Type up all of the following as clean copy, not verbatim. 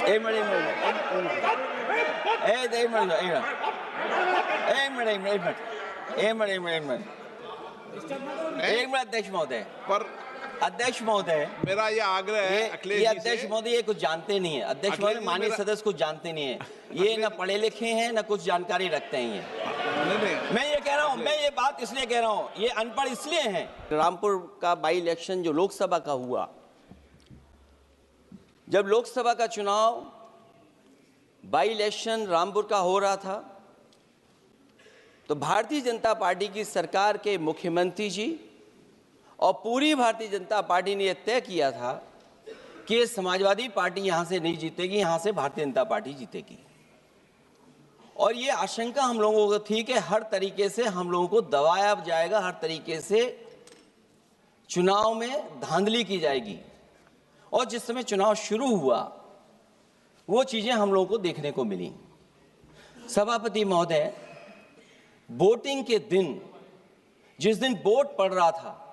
एक मिनट अध्यक्ष महोदय, पर अध्यक्ष महोदय, मेरा ये आग्रह है अखिलेश ये जी अध्यक्ष से। महोदय ये कुछ जानते नहीं है। अध्यक्ष महोदय माननीय सदस्य कुछ जानते नहीं है। ये न पढ़े लिखे हैं न कुछ जानकारी रखते हैं। ये मैं ये कह रहा हूँ, मैं ये बात इसलिए कह रहा हूँ, ये अनपढ़ इसलिए हैं। रामपुर का बाई इलेक्शन जो लोकसभा का हुआ, जब लोकसभा का चुनाव बाई इलेक्शन रामपुर का हो रहा था, तो भारतीय जनता पार्टी की सरकार के मुख्यमंत्री जी और पूरी भारतीय जनता पार्टी ने यह तय किया था कि समाजवादी पार्टी यहां से नहीं जीतेगी, यहां से भारतीय जनता पार्टी जीतेगी। और ये आशंका हम लोगों को थी कि हर तरीके से हम लोगों को दबाया जाएगा, हर तरीके से चुनाव में धांधली की जाएगी। और जिस समय चुनाव शुरू हुआ वो चीजें हम लोगों को देखने को मिली। सभापति महोदय, वोटिंग के दिन, जिस दिन वोट पड़ रहा था,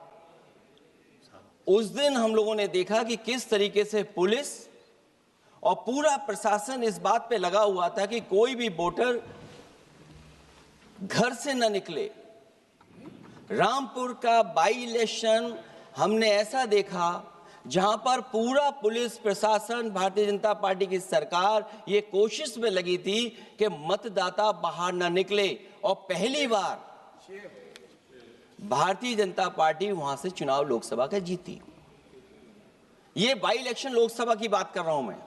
उस दिन हम लोगों ने देखा कि किस तरीके से पुलिस और पूरा प्रशासन इस बात पे लगा हुआ था कि कोई भी वोटर घर से न निकले। रामपुर का बाई इलेक्शन हमने ऐसा देखा जहां पर पूरा पुलिस प्रशासन, भारतीय जनता पार्टी की सरकार ये कोशिश में लगी थी कि मतदाता बाहर न निकले, और पहली बार भारतीय जनता पार्टी वहां से चुनाव लोकसभा का जीती। ये बाई इलेक्शन लोकसभा की बात कर रहा हूं मैं।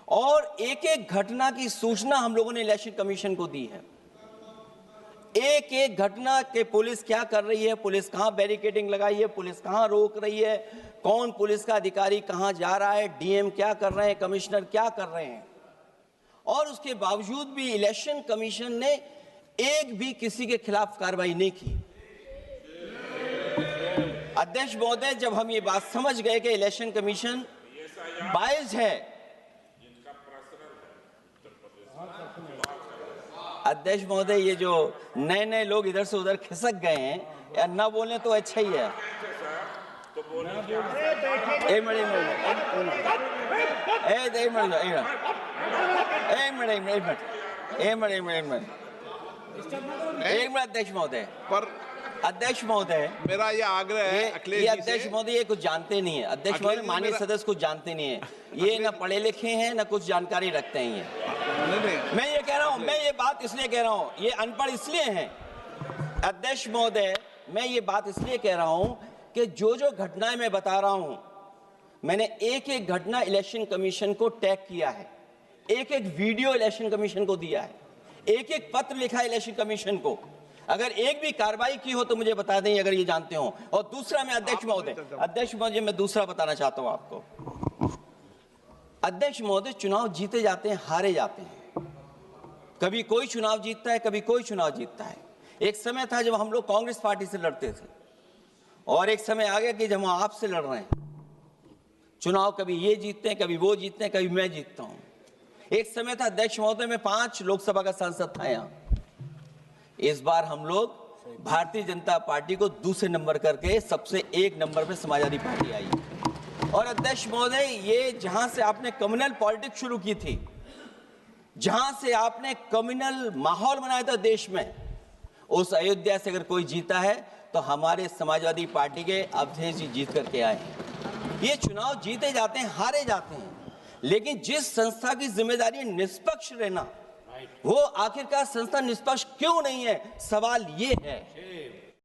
और एक एक घटना की सूचना हम लोगों ने इलेक्शन कमीशन को दी है। एक एक घटना के पुलिस क्या कर रही है, पुलिस कहां बैरिकेडिंग लगाई है, पुलिस कहां रोक रही है, कौन पुलिस का अधिकारी कहां जा रहा है, डीएम क्या कर रहे हैं, कमिश्नर क्या कर रहे हैं। और उसके बावजूद भी इलेक्शन कमीशन ने एक भी किसी के खिलाफ कार्रवाई नहीं की। अध्यक्ष महोदय, जब हम ये बात समझ गए कि इलेक्शन कमीशन बायस्ड है, अध्यक्ष महोदय, ये जो नए नए लोग इधर से उधर खिसक गए हैं, या ना बोले तो अच्छा ही है। अध्यक्ष महोदय, पर अध्यक्ष महोदय, मेरा ये आग्रह है अखिलेश ये जी से। अध्यक्ष महोदय ये कुछ जानते नहीं है। अध्यक्ष महोदय माननीय सदस्य कुछ जानते नहीं है। ये न पढ़े लिखे हैं न कुछ जानकारी रखते हैं। ये मैं ये कह रहा हूं, मैं ये बात इसलिए कह रहा हूं, ये अनपढ़ इसलिए हैं। अध्यक्ष महोदय, मैं ये बात इसलिए कह रहा हूं कि जो जो घटनाएं मैं बता रहा हूं, मैंने एक एक घटना इलेक्शन कमीशन को टैग किया है, एक एक वीडियो इलेक्शन कमीशन को दिया है, एक एक पत्र लिखा है इलेक्शन कमीशन को। अगर एक भी कार्रवाई की हो तो मुझे बता दें, अगर ये जानते हो। और दूसरा, मैं अध्यक्ष महोदय, मैं दूसरा बताना चाहता हूं आपको। अध्यक्ष महोदय, चुनाव जीते जाते हैं, हारे जाते हैं। कभी कोई चुनाव जीतता है, कभी कोई चुनाव जीतता है। एक समय था जब हम लोग कांग्रेस पार्टी से लड़ते थे, और एक समय आ गया कि जब हम आपसे लड़ रहे हैं। चुनाव कभी ये जीतते हैं, कभी वो जीतते हैं, कभी मैं जीतता हूं। एक समय था अध्यक्ष महोदय, मैं 5 लोकसभा का सांसद था यहां। इस बार हम लोग भारतीय जनता पार्टी को दूसरे नंबर करके सबसे 1 नंबर पे समाजवादी पार्टी आई। और अध्यक्ष महोदय, ये जहां से आपने कम्युनल पॉलिटिक्स शुरू की थी, जहां से आपने कम्युनल माहौल बनाया था देश में, उस अयोध्या से अगर कोई जीता है तो हमारे समाजवादी पार्टी के अवधेश जी जीत करके आए हैं। ये चुनाव जीते जाते हैं, हारे जाते हैं, लेकिन जिस संस्था की जिम्मेदारी निष्पक्ष रहना, वो आखिरकार संस्था निष्पक्ष क्यों नहीं है, सवाल ये है।